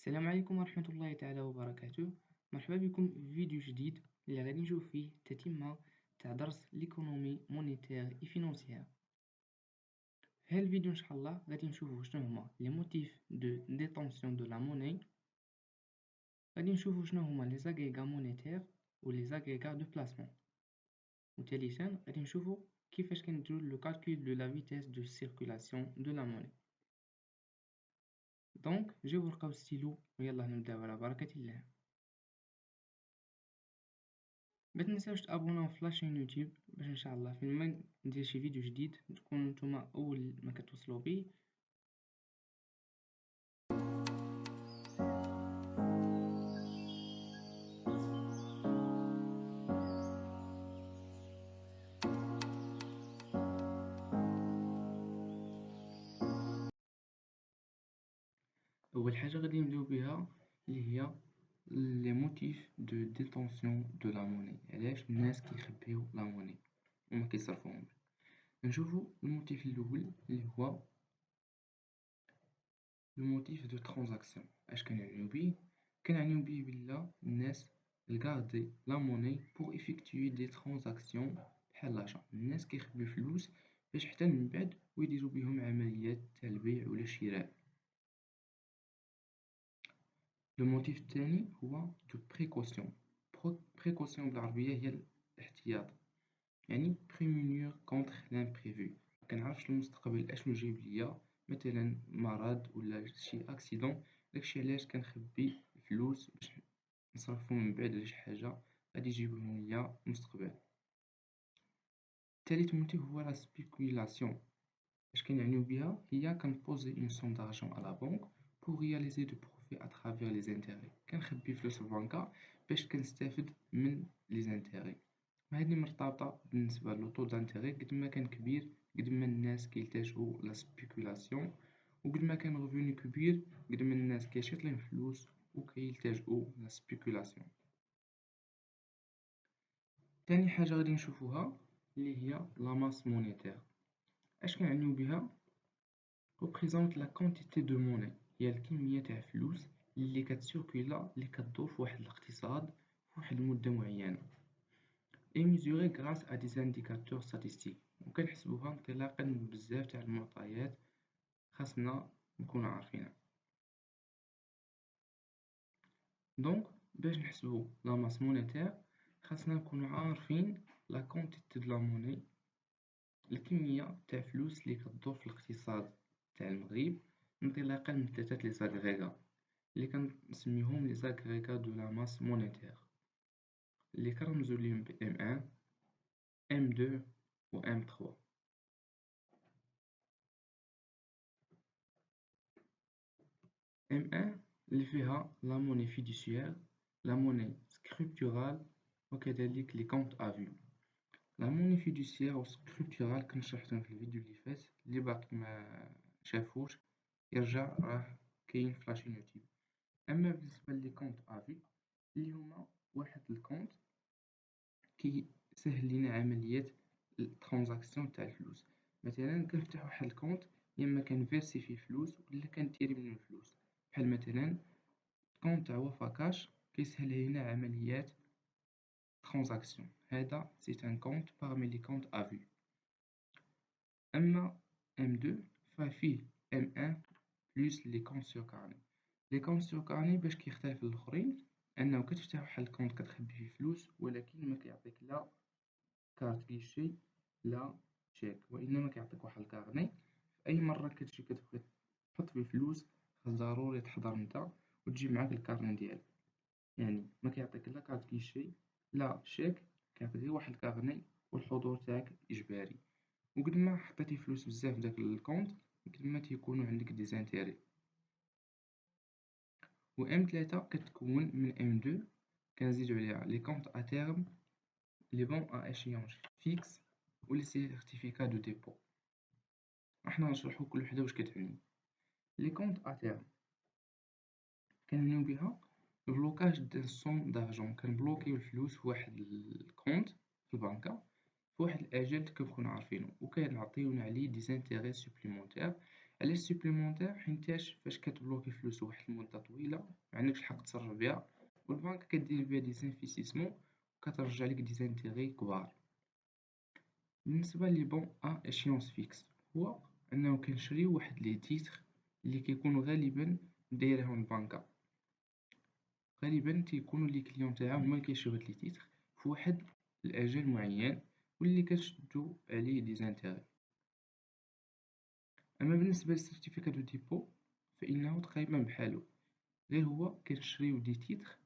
السلام عليكم ورحمة الله تعالى وبركاته. مرحبا بكم في فيديو جديد اللي غادي نشوف فيه التتمة تاع درس ليكونومي مونيتير اي فينونسيير. في هذا الفيديو ان شاء الله غادي نشوفوا شنو هما لي موتيف دو ديتونسيون دو لا موني، غادي نشوفوا شنو هما لي زاغريغا مونيتير و لي زاغريغا دو بلاسمون، وثالثا غادي نشوفوا كيفاش كنديروا لو كالكول دو لا فيتيس دو سيركولاسيون دو لا موني. دونك جيو ورقه وستيلو ويلا نبداو على بركة الله. ما تنساوش تابوناو في لاشين يوتيوب باش ان شاء الله فيما ندير شي فيديو جديد تكونوا نتوما اول ما كتوصلوا بيه. اول حاجه غادي نبداو بها اللي هي لي موتيف دو ديتونسيون دو لا موني، علاش الناس كيخبيو لا موني وما كيصرفوهمش. نشوفوا الموتيف الاول اللي هو لو موتيف دو ترانزاكسيون. اش كنعنيو بيه؟ كنعنيو بيه بلا الناس الغاردي لا موني بور افيكتوي دي ترانزاكسيون بحال لاشا. الناس كيخبيو فلوس باش حتى من بعد ويديروا بهم عمليات تاع البيع ولا الشراء. لو موتيف الثاني هو دو بريكوسيون. بريكوسيون بالعربية هي الاحتياط، يعني بريمونير كونتر لامبريفو. مكنعرفش المستقبل اشنو جايب ليا، مثلا مرض ولا شي اكسيدون، داكشي علاش كنخبي الفلوس باش نصرفهم من بعد على شي حاجة غادي يجيبهم ليا المستقبل. الثالث موتيف هو لا سبيكولاسيون. اش كنعنيو بها؟ هي كنبوزي اون سوم دارجون على بنك pour réaliser du profit à travers les intérêts. كنخبي فلوس في البنكة باش كنستافد من لي زانتيغي. وهذه مرتبطة بالنسبة لو طو دانتيغي، قد ما كان كبير قد ما الناس كيلتاجئوا لا سبيكولاسيون، وقد ما كان ريفوني كبير قد ما الناس كيشيط لهم فلوس وكيلتاجئوا لا سبيكولاسيون. تاني حاجة غادي نشوفوها اللي هي لا ماس مونيتير. اش كنعنيو بها؟ représente la quantité de monnaie، هي الكمية تاع فلوس اللي كتسيركولا اللي كدور في واحد الاقتصاد في واحد المدة معينة، et mesurée grâce à des indicateurs statistiques. وكنحسبوها انطلاقا من بزاف تاع المعطيات خاصنا نكونو عارفينها. دونك باش نحسبو لا ماس مونيتير خاصنا نكونو عارفين لا كونتيتي دو لا موني، الكمية تاع فلوس اللي كدور في الاقتصاد تاع المغرب انطلاقا من ثلاثة لي زاغريغا اللي كنسميوهم لي زاغريغا دو لا ماس مونيتير، اللي كنرمزو ليهم ب M1 M2 و M3. M1 اللي فيها لا موني فيدوسيير، لا موني سكريبتورال، وكذلك لي كونت افو. لا موني فيدوسيير و سكريبتورال كنت شرحتهم في الفيديو اللي فات، اللي باقي ما شافوش يرجع راه كاين في لاشين يوتيوب. اما بالنسبه لي كونت افي اللي هما واحد الكونت كيسهل لينا عمليات الترانزاكسيون تاع الفلوس. مثلا كنفتح واحد الكونت يا اما كنفيرسي فيه فلوس ولا كنديري منه الفلوس، بحال مثلا كونت تاع وفاكاش كيسهل لينا عمليات ترانزاكسيون، هذا سي ان كونت parmi les comptes à vue. اما M2 ففيه M1 بلس لي كونت سور كارني. لي كونت سور كارني باش كيختلف الاخرين انه كتفتح واحد الكونت كتخبي فيه فلوس، ولكن ما كيعطيك لا كارت كيشي لا شيك، وانما كيعطيك واحد الكارني. في اي مره كتجي كتبغي تحط فيه فلوس خاص ضروري تحضر نتا وتجيب معاك الكارني ديالك، يعني ما كيعطيك لا كارت كيشي لا شيك، كيعطيك غير واحد الكارني والحضور تاعك اجباري. وقد ما حطيتي فلوس بزاف داك الكونت قد ما تيكونوا عندك دي زانتيري. و M3 كتكون من M2 كنزيدو عليها لي كونت ا تيرم، لي بون ا اشيونج فيكس، و لي سيرتيفيكا دو ديبو. احنا نشرحو كل وحده واش كتعني. لي كونت ا تيرم كنعنيو بها البلوكاج دان سوم دارجون، كنبلوكيو الفلوس في واحد الكونت في البنكه في واحد الاجل كنكونو عارفينو، وكيعطيونا عليه دي زانتيغي سوبليمونتير علاش سوبليمونتير؟ حيتاش فاش كتبلوكي فلوس واحد المدة طويلة معندكش الحق تصرف بها، والبنك كدير بها دي زانفيستيسمون وكترجع لك دي زانتيغي كبار. بالنسبة لي بون ا اشيونس فيكس، هو انه كنشريو واحد لي تيتر اللي كيكونوا غالبا دايرهم البنكة، غالبا تيكونوا لي كليون تاعهم هما اللي كيشريو هاد لي تيتر في واحد الاجل معين واللي كتشدو عليه دي زانتيغي. اما بالنسبة للسيرتيفيكا دو ديبو فانه تقريبا بحالو، غير هو كنشريو دي تيتر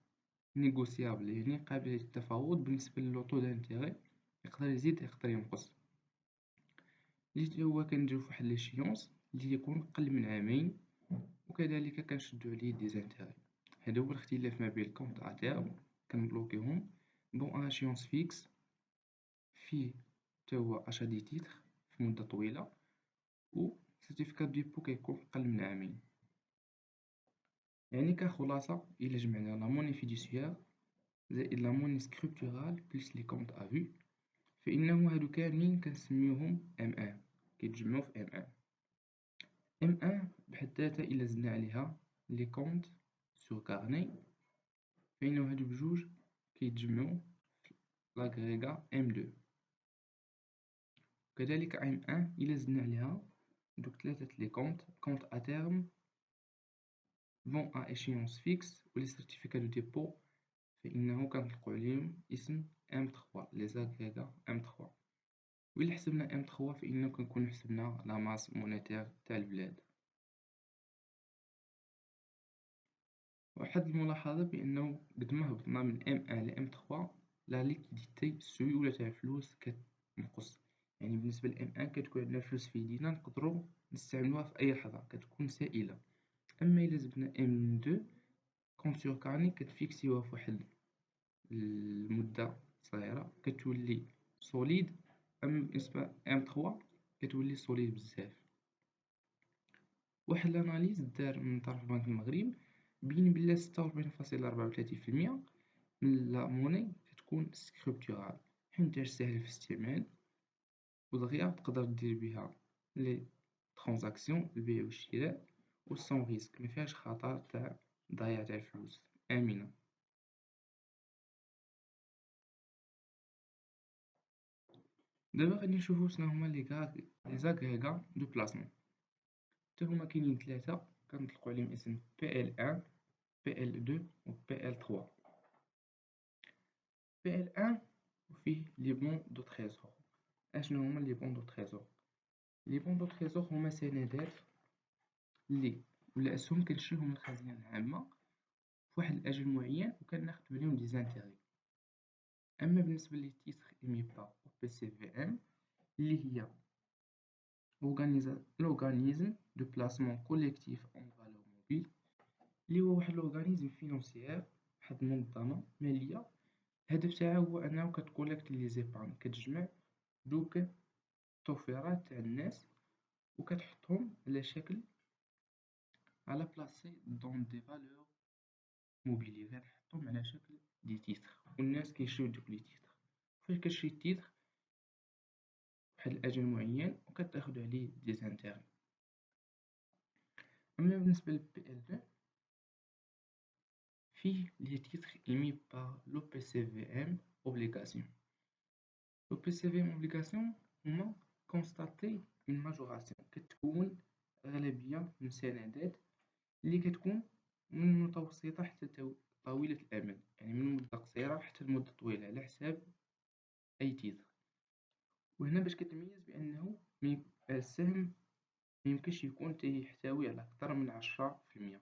نيغوسيابل، يعني قابل للتفاوض بالنسبة للطو دانتيغي، يقدر يزيد يقدر ينقص. اللي هو كنديرو فواحد ليشيونس اللي يكون قل من عامين، وكذلك كنشدو عليه دي زانتيغي. هذا هو الاختلاف ما بين الكونط ا تيرم كنبلوكيهم بون اشيونس فيكس فيه تا هو اشا دي تيتر في مدة طويلة، و سيرتيفيكات ديبو كيكون قل من عامين. يعني كخلاصة إلا جمعنا لا موني فيدوسيير زائد لا موني سكريبتورال بلس لي كونط ا فو، فإنه هادو كاملين كنسميوهم ام ان، كيتجمعو في ام ان. ام ان بحد ذاتها إلا زدنا عليها لي كونط سور كارني، فإنه هادو بجوج كيتجمعو في لاغريغا ام دو. وكذلك ام ان إلا زدنا عليها دوك تلاتة لي كونط، كونط ا تيرم، بون ا échéance fixe و لي سيرتيفيكا دو ديبو، فإنه كنطلقو عليهم اسم M3 لي زاغريغا M3. وإلا حسبنا M3 فإنه كنكون حسبنا لا ماس مونيتير تاع البلاد. واحد الملاحظة بأنه قد ما هبطنا من M1 ل M3 لا ليكيديتي السيولة تاع الفلوس كتنقص. يعني بالنسبة ل M1 كتكون عندنا الفلوس في يدينا نقدرو نستعملوها في أي لحظة، كتكون سائلة. أما إلا زدنا M2 كونت سور كارني كتفيكسيوها فواحد المدة صغيرة كتولي سوليد، أما بالنسبة M3 كتولي سوليد بزاف. واحد الاناليز دار من طرف بنك المغرب بين بلي 46.34% من لا موني كتكون سكريبتورال، حيتاش ساهلة في الاستعمال ودغيا تقدر دير بها لي ترانزاكسيون البيع والشراء و سون ريسك، مفيهاش خطر تاع ضياع تاع الفلوس، آمنة. دابا غادي نشوفو شنو هما لي زاغريغا دو بلاسمون. حتى هما كاينين ثلاثة كنطلقو عليهم اسم PL1 PL2 و PL3. PL1 فيه لي بون دو تريزور. اشنو هما لي بون دو تريزور؟ لي بون دو تريزور هما سندات اللي ولا اسهم كنشريوهم من الخزينة العامة فواحد الأجل معين وكناخدو عليهم دي زانتيغي. أما بالنسبة لي تيتر إيمي با أو بي سي في إم اللي هي l'organisme de placement collectif en valeur mobile، اللي هو واحد l'organisme فينانسيير، واحد المنظمة مالية الهدف تاعها هو أنه كتكوليكت لي زيبارن، كتجمع دوك التوفيرات تاع الناس وكتحطهم على شكل على بلاسي دون دي فالور موبيلي، كتحطهم على شكل دي تيتر والناس كيشريو دوك لي تيتر. فاش كتشري التيتر واحد الأجل معين وكتاخد عليه دي زانتيغي. أما بالنسبة ل PL2 فيه لي تيتر إيمي بار لو بي سي في إم أوبليغاسيون. لو بي سي في إم أوبليغاسيون هما كونستاتي اون ماجوراسيون، كتكون أغلبية من سندات اللي كتكون من متوسطة حتى طويلة الأمد، يعني من مدة قصيرة حتى لمدة طويلة على حساب أي تيتر. وهنا باش كتميز بأنه السهم ميمكنش يكون تيحتوي على أكثر من 10%،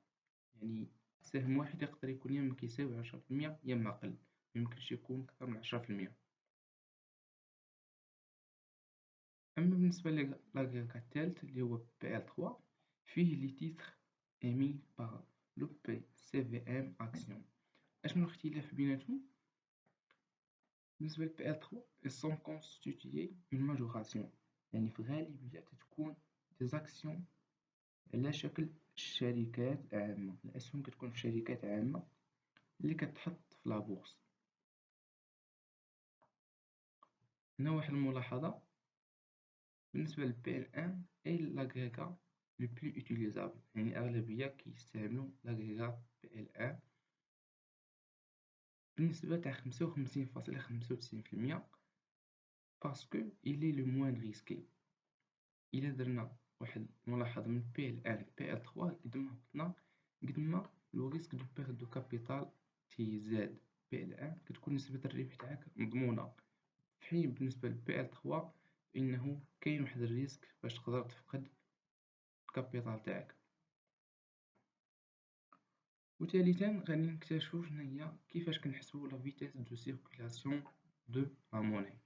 يعني سهم واحد يقدر يكون يا إما كيساوي 10% يا إما أقل، ميمكنش يكون أكثر من 10%. أما بالنسبة لاغريغا الثالث اللي هو PL3 فيه لي تيتر إيمي باغ لو بي سي في إم أكسيون. أشنو الاختلاف بيناتهم؟ بالنسبة ل PL3 ils sont constitués une majoration، يعني في الغالبية تتكون دي زاكسيون على شكل شركات عامة، الأسهم كتكون في شركات عامة اللي كتحط في لابورصة. هنا واحد الملاحظة بالنسبة ل PL1 أي لاغريغا لو بلو utilisable، يعني أغلبية كيستعملو لاغريغات PL1 بنسبة تاع 55.95%، باسكو إلي لو موان ريسكي. إلا درنا واحد الملاحظة من PL1 ل PL3، قد ما لو ريسك دو بيرد دو كابيتال تيزاد. PL1 كتكون نسبة الربح تاعك مضمونة، في حين بالنسبة ل PL3 فإنه كاين واحد الريسك باش تقدر تفقد الكابيتال تاعك. وثالثا غادي نكتشفو شناهي كيفاش كنحسبو لا فيتيس دو سيركولاسيون دو لا موني.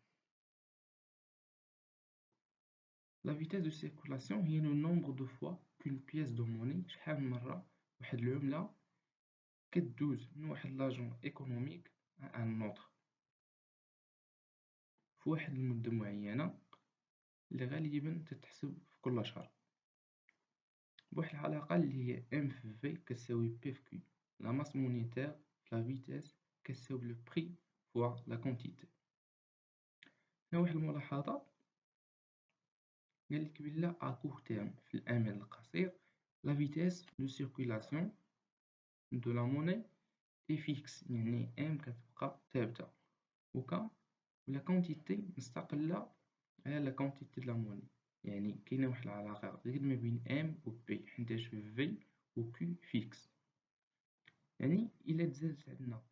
لا فيتيس دو سيركولاسيون هي لو نومبر دو فوا كون بياس دو موني، شحال من مرة واحد العملة كدوز من واحد لاجون ايكونوميك ا ان اوتر في واحد المدة معينة اللي غالبا تتحسب في كل شهر بواحد العلاقة اللي هي ام في في كتساوي بي في كيو. لا ماس مونيتير في لا فيتيس كتساوي لو بري فوا لا كونتيتي. هنا واحد الملاحظة قالك بلا ا كور تيرم في الامد القصير لا فيتيس دو سيركولاسيون دو لا موني اي فيكس، يعني ام كتبقى ثابتة، وكا لا كونتيتي مستقلة على لا كونتيتي د لا موني، يعني كاينة واحد العلاقة غير ما بين ام و بي حيتاش في و كيو فيكس. يعني إلا تزادت عندنا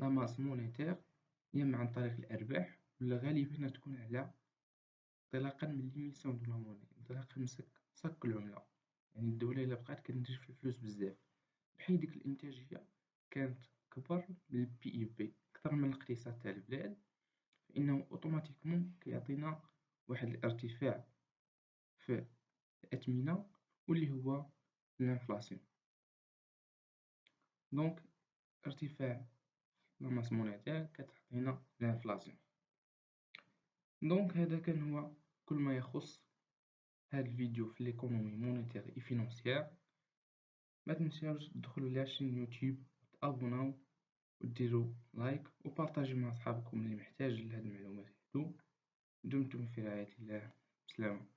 لا ماس مونيتير يا إما عن طريق الأرباح ولا غالبا تكون على انطلاقا من ليميسيون دو لا موني، انطلاقا من صك العملة. يعني الدولة إلا بقات كتنتج في الفلوس بزاف بحيث ديك الإنتاجية كانت كبر من البي إي بي، أكثر من الاقتصاد تاع البلاد، فإنه أوتوماتيكمون كيعطينا واحد الارتفاع في الأثمنة واللي هو الانفلاسيون. دونك ارتفاع لا ماس مونيتير كتعطينا الانفلاسيون. دونك هذا كان هو كل ما يخص هذا الفيديو في ليكونومي مونيتير اي فينانسيير. ما تنساوش تدخلوا لاشين يوتيوب وتابوناو وديروا لايك وبارطاجيو مع صحابكم اللي محتاج لهاد المعلومات هادو. دمتم في رعاية الله. سلام.